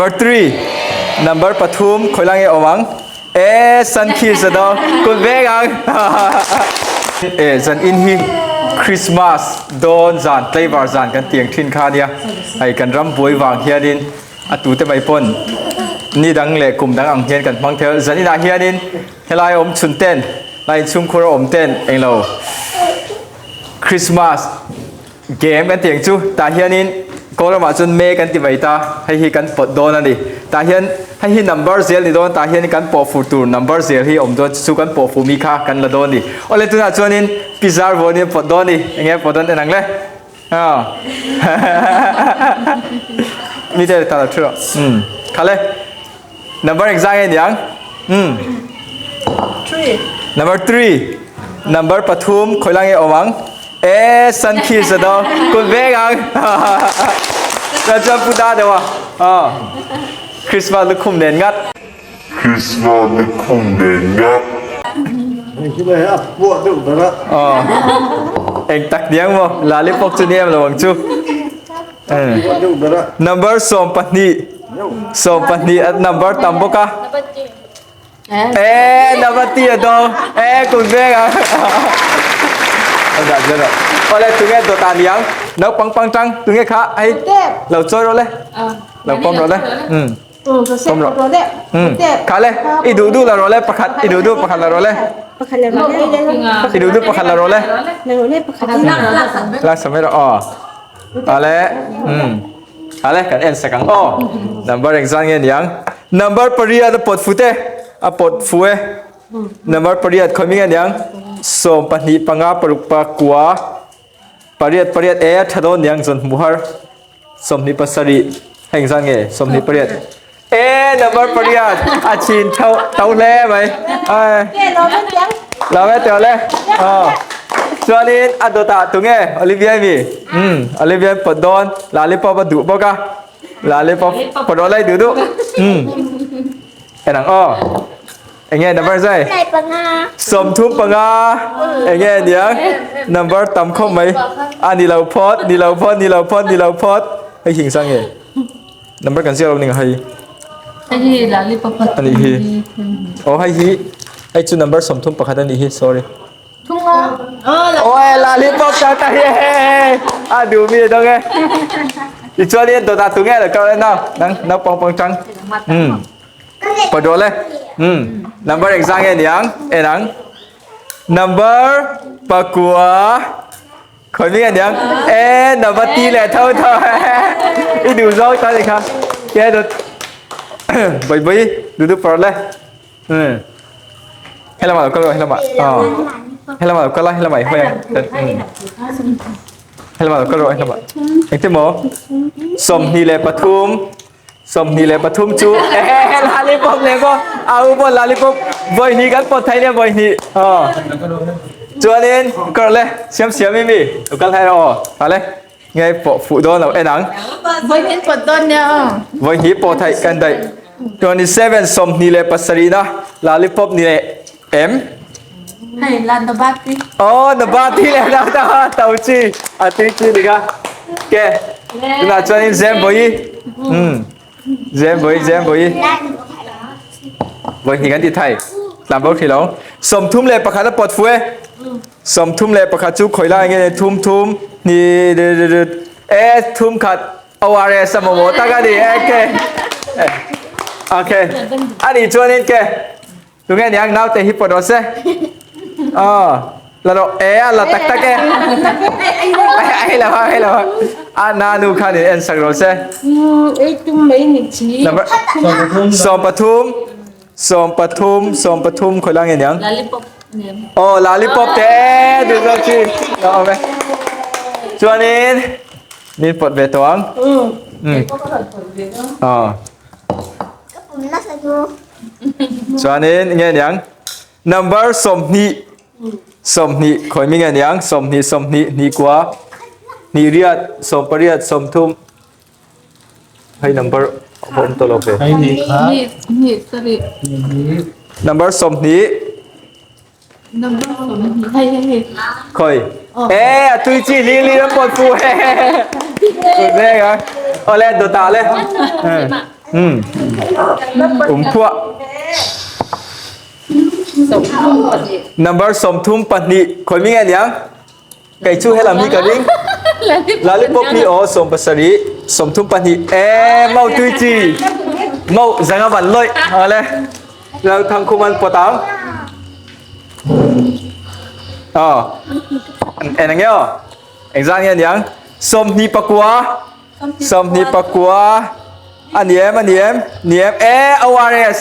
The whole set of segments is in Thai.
number 3 number ปทุมคอยลังเอวังสันคีสดอคุณเบกังสันอินฮิคริสต์มาสโดนจานเตยบาร์จานกันเตียงทินคาเดียไอ้กันรำบวยวางเฮียดินอตูเตไม่ปนนี่ดังเล็กกลุ่มดังอังเฮียนกันบางเทอจันนี่นาเฮียดินเฮลายอมชุนเต้นลายชุมครัวอมเต้นเองเราคริสต์มาสเกมกันเตียงจูตาเฮียนินก็เรามาจนเมกันติไว้ตาให้ฮีกันปดโดนนั่นดิตาเฮียนให้ฮี number เซลนี่โดนตาเฮียนกันปอฟูตู number เซลฮีอมโดนสู้กันปอฟูมีค่ากันละโดนดิโอเลตุน่าจวนนินพิซซ่าโวนี่ปดโดนดิอย่างเงี้ยปดโดนแต่หนังเลยมีแต่ตาละชั่วค่ะเลย number exact ยังnumber 3 number ปทุมคอยลังเอวังสันคีสดอคุณเบกังเราจะพูดได้เดี๋ยวคริสต์มาสลูกคุมเด่นงัดนี่คิดเลยอ่ะปวดดุแล้วนะเองตักเดียงมั้งลาลิปอกจุเนียมระวังจูปวดดุแล้วนะ number สองปันนีnumber ต่ำปะกะnumber ตีดองคุณเบกังada je tak. Oleh tu kan dotan yang nak pang trăng tu kan kha ai lau choi rồi le. Lau pom rồi le. Pom rồi. Kha le. Idu la rồi le pakhat idu pakhat la rồi le. Idu pakhat la rồi le. La sampai ro. Ale. Ale kan en sakang number exam yang number period pot fute. Pot fue. Number period coming yang som pani panga parupa kwa pariat thadon yang zon muhar som ni pasari heng sang nge som ni pariat number pariat achin tau le mai la ve teo le cho nên adota tu nge Olivia mi Olivia podon lollipop du boka lollipop podon lai du enang anh nghe number gì? Sầm thum bằng anh nghe nhớ number tầm không mấy đi lâu pot hay hình sang nghe number cần siêu mình hay là lipop anh hi hay hi hay chú number sầm thum bằng anh hi sorry thung là lipop sao ta he đủ mi đâu nghe thì cho đi tôi ta tôi nghe là câu đấy nào nó pong trắng pada oleh number exam yang enang number pakua kau ni kan yang number 3 le thau itu zau ta ni kah ke do bai duduk per le helama kalau helama helama hoy helama kalau helama itu mo som ni le pathum som ni le pathum chu lollipop le ko au bo lollipop voi ni kan pot thai le voi ni cho nên cờ le xem mi kan hai ro phải le nghe bộ phụ đô nào nắng voi hin pot don nha voi hi pot thai kan dai 27 som ni le pasarina lollipop ni le em hay lan da bati da bati le da tau chi ti chi ni ka ke na cho nên xem voi Dêm với thì gắn đi thay làm bao thì lâu sầm thum lệ bạc khát bọt phuê sầm thum lệ bạc khát chú khởi lại nghe thum ni thum khát aware sa mo ta cái đi ok anh đi cho nên kê tụi nghe nhang nào te hip đó se là độ là tắc ke hay là na nu khan ni en sak ro se tum mấy ni chi som pathum khoi lang yang lollipop lollipop te du zo chi đó về cho nên pot về toang cho nên nghe yang number som ni khoi mi nghe yang som ni quá ni riat som pariat som thum hay number hôm tôi lộc về ni sorry number som ni number hay khoi tôi chỉ li nó bột phù rồi đây rồi lên đồ tả lên พวก number สมทุมปนิคนมีไงยังไก่ชูให้เรามีกระดิ่งลาลิปมีโอสมปัสรีสมทุมปนิเมาตุยจีเมาจังหวัดเลยอะไรเราทางคุมันปวดตังอ๋ออันนี้อ๋อเอ็งจ้างยังสมนิปกัวสมนิปกัวอันนี้อวาเรส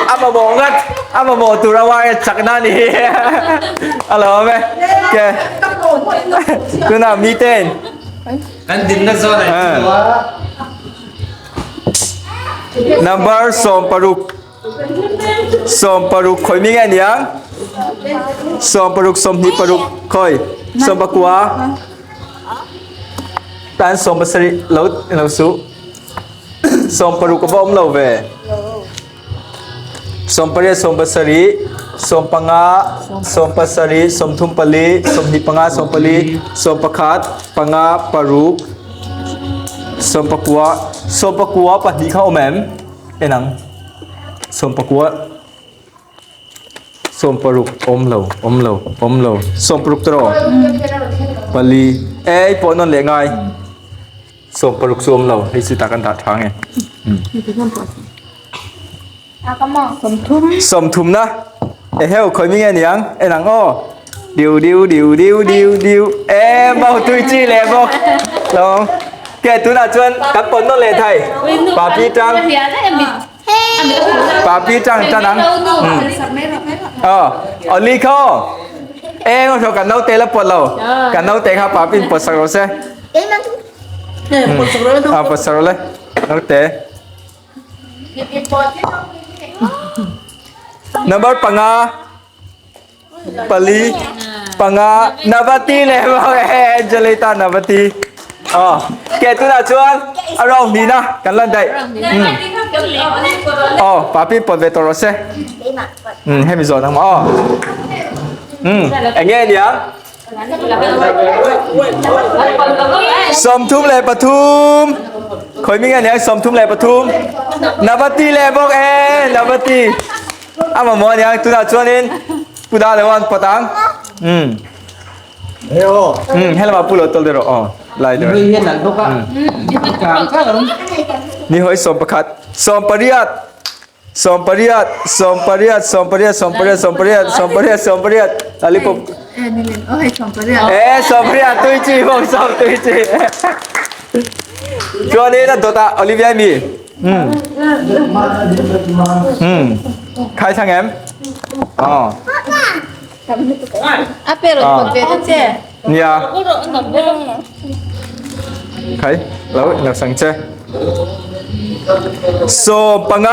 อามาบอกกันอามาบอกตัวอวาเรสจากนั่นนี่อะไรวะแม่แกคือน่ามีเต้น Andin na zona. number สมปรุกคอยมีไงยังสมปรุกสมนิปรุกคอยสมปกัวตานสมปัสริเราสู้สมปรุกก็บ่มเราเวสมปริยสมปัสริสมปังาสมปัสริสมทุมปลีสมนิปังาสมปลีสมปคัดปังาปรุกสมปกัวปฏิเข้าแหมมไอ้หนังสมปกัวสมปรุกอมเราสมปรุกตรอปลีปนนเหลงไงสมปรุกสมเราให้สิตากันตัดทางไงสมทุมนะเฮลคอยมีไงเนี่ยไอ้หนังอ้อดิวเมาตุยจีเลยบอกลองแกตัวน่ะชวนกับปนนนเลยไทยปาปีจังจ้านังอลีเขาก็ชอบกันเนาเตะแล้วปวดเรากันเนาเตะครับปาปีปวดสักเราเซ่ปวดสักเราเลยเนาเตะnumber ปังาปลีปังานาวตีเลยบอกเจลิตานาวตีแกตัวน่ะชวนอารมณ์ดีนะกันลั่นได้ปาปีปวดเวทเราเซ่ให้มีส่วนทั้งหมดอย่างเงี้ยเดี๋ยวสมทุมเลยปทุมคอยมีไงเนี่ยสมทุมเลยปทุมนาวตีเลยบอกนาวตีมาหมอเนี่ยตัวน่ะชวนเองพูดได้เลยวันปตังเฮ้ยโอ้ ให้เรามาพูดเราตัวเดียวไล่เดี๋ยว Riyan lang ka. Kang. นี่หอยสมประคัดสมปริยัตอะไรปุ๊บ นี่เลยโอ้ยสองประเดี๋ยว สมปริยัตตุยจีบอกสมตุยจีช่วงนี้นะตัวตาโอลิเวียมีใครทางแอมpero pagkita siya เนี่ยใครแล้วนักสังเจสมปัง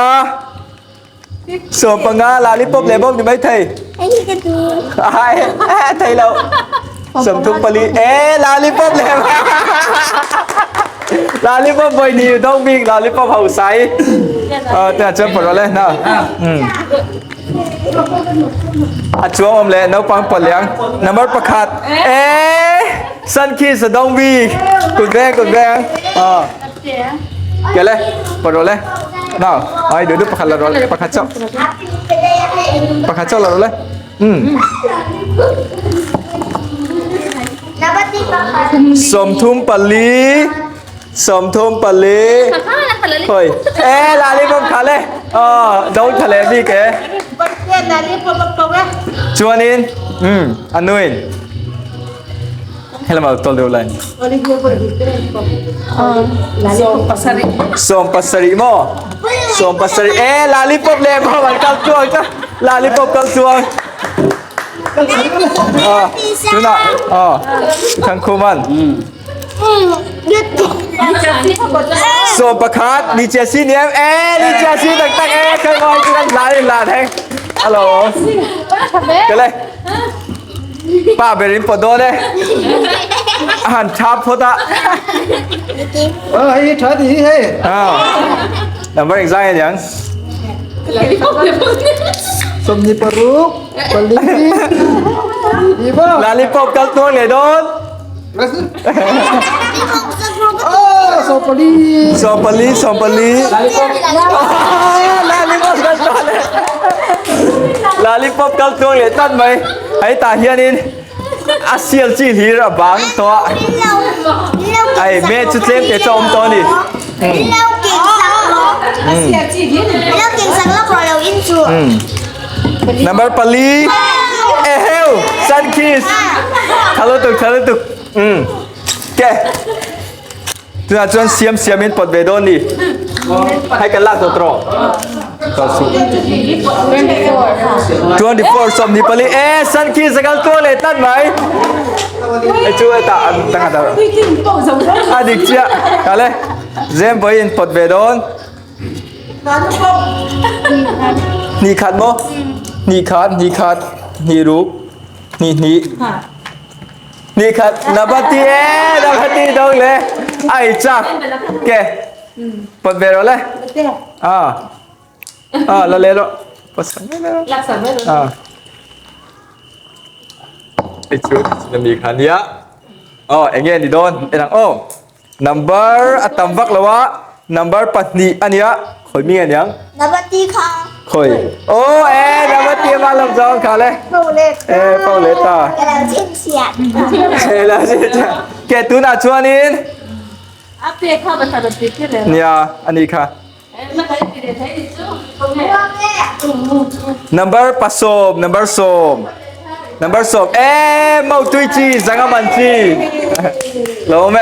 าลาลิปอบเลยบอกดีไหมไทยไทยเราสมทุกปลีลาลิปอบเลยลาลิปอบอยนี่ต้องวิ่งลาลิปอบเผาใสแต่เจอผลอะไรนะช่วงอมเลยน้องปังปลดเลี้ยงน้ำมันประคัดสันคีสดองวีกุดแรงเกี่ยเลยปลดเลยน่าเดี๋ยวดูประคัดเราเลยประคัดเจ้าเราเลยสมทุมปลีเฮ้ยลาลิปอบขาเลยโดนทะเลพี่แกชวนอินอันนู้นให้เรามาตัวเดียวเลยสมปัสริโมลาลิปอบเลยพอมันกัดช่วงจ้ะลาลิปอบกัดช่วงดูนะทั้งคู่มันสมประคัดดีเจซีเนี่ยดีเจซีตักเคยมองกันหลายแทงฮัลโหลกันเลยป้าเบรินปวดโดนเลยอาหารชาพดอ่ะให้เธอดีให้แต่ไม่ได้ใจยังสมนิปรุกปลีดีป่ะ ลาลิปอบกัดตัวเลยโดนส Sopali. ซอมปาลีซอมปาลีลาลิปอปกันตัวเลยลาลิปอปกันตัวเลยตั้งไหมไอ้ตาเฮียนินอาเซียนจีฮีระบางตัวไอ้เมจุดเล่มเดี๋ยวจะอมตัวนี่ Lâu kiện sẵn lóc rồi lâu in chùa number ปาลีเอเฮลซันคิสทะลุตุกแกตัวนั้นจวนเสียมินปดเบดอนนี่ให้กันลากตัวตรอต่อสู้24สมนิปลีซันคิสกันตัวเลยตั้งไหมไอ้ช่วยตาตั้งแต่อดีตเจ้าอะไรเซมบอยน์ปดเบดอนนี่ขัดบ่นี่ขัดนี่รูปนี่ขัดนับตีนับตีตรงเลยไอ้จักแกปดเบดอนเลยแล้วเลยภาษาไม่ได้รักษาไม่ได้ไอ้ชุดจะมีขันเยอะเอ็งเงี้ยนี่โดนไอ้หลังnumber อัตมวักละวะ number ปัตนีอันเนี้ยคอยมีอันยัง Dapat tiga คอยnumber ตีมาลำจองขาเลย Boleh เป้าเลยตา Kalau cip siap แล้วสิจ้ะแกตูน่าชวนนิน อาเปียเข้าไปทำติดที่เลย เนี่ยอันนี้ค่ะ ไม่เคยติดเลยใช่ดิจู number ผสม number ส้ม number ส้มเมาตุยจีสังกมันจีลงไหม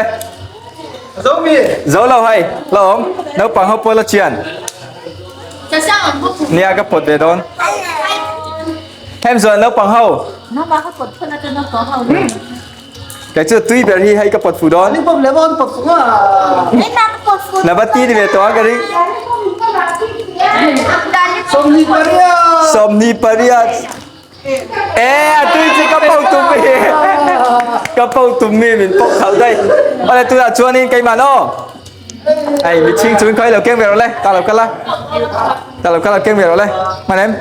Zombie. โจ้เราให้ลงนักปังเขาปวดละเชียน จะสร้างมันก็ถูก เนี่ยก็ปวดเบดอนแฮมส่วนนักปังเขา น้ำมาเขาปวดเพื่อนจะน้ำของเขา แต่เจอตุยเบอร์ที่ให้ก็ปวดฟูดอน Ini pom lemon pop semua. Ini nak pot food นับตีdiเบตัวกันดิ Somni Maria. สมนีปริยัตตุยจีกระเป๋าตุ้มมีกระเป๋าตุ้มมีมันปกเขาได้อะไรตัวชวนนี่ไกมาโน่ไอ้มิชิงชวนใครเราเก่งแบบเราเลยตาเรากันละเก่งแบบเราเลยมาเนม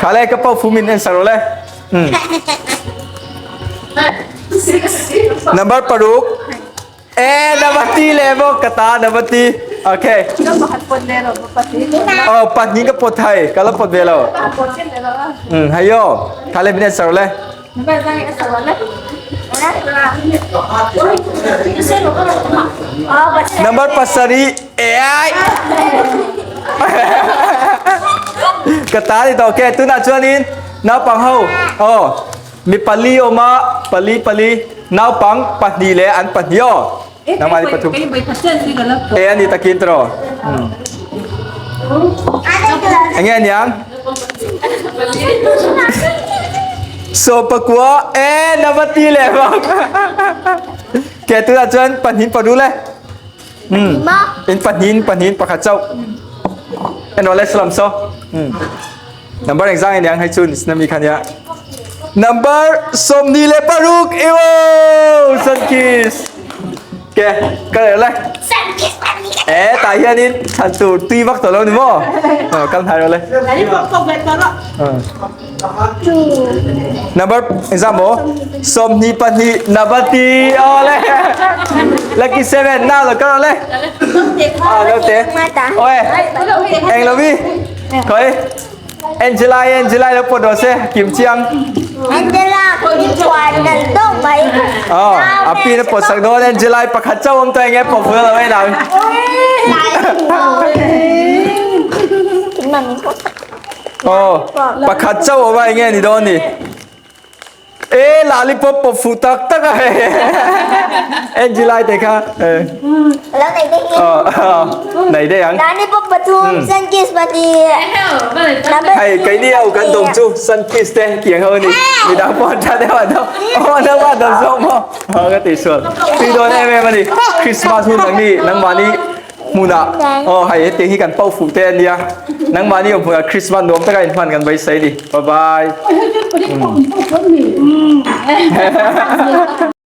ขาเลยกระเป๋าฟูมินเอ็นสารเลยnumber ปารุกนับตีเลยบอกกระตานับตีโอเค ก็มาหัดปนเลยหรอปกติ ปัดนี้ก็ปวดไทยก็แล้วปวดเบลล์ ปนเช่นเลยหรอ ให้โยขาเลยมินเอ็นสารเลย ไม่เป็นไรก็สวรรค์เลย number pasari kata itu oke tu nak cuanin nau pang hau mi pali oma pali nau pang padi le an padyo nama ni patum ไปพัชเชนที่กันแล้ว ni takin tro angin yang so pakwa nabati le bang ke tu nak cuan panin padu le in panin pakat cau en oleh selam so number exam yang hai chun nami kan ya number somni le paruk ewo sankis ke kale le tai hian in chan tu tui vak to lo ni mo kan thai rồi le number exam mo somni pani nabati ole lucky 7 now là con le đâu thế ôi anh là vi coi Angela là phụ đồ xe kiểm chiang Angela Kim Chuan dan dong baik api nó phụ sang đó Angela bạc hạt châu ông tôi nghe phụ vừa là mấy nào bạc hạt châu ở đây nghe gì đó nè lollipop phụ phụ tắc tắc à Angela thấy không Kalau naik deh này đây anh Lollipop betul Sunkist berarti hay cái điều cần đồng chu sun kiss đây kiềng hơn đi vì đã bọn cha đấy bạn đâu nó bạn đồng rộng không cái tỷ xuân tuy đôi em mà đi Christmas hun nắng đi nắng mà đi mùa nọ hay tiếng khi cần bao phủ tên đi à nắng mà đi ở mùa Christmas nôm tất cả những phần cần bấy sấy đi bye bye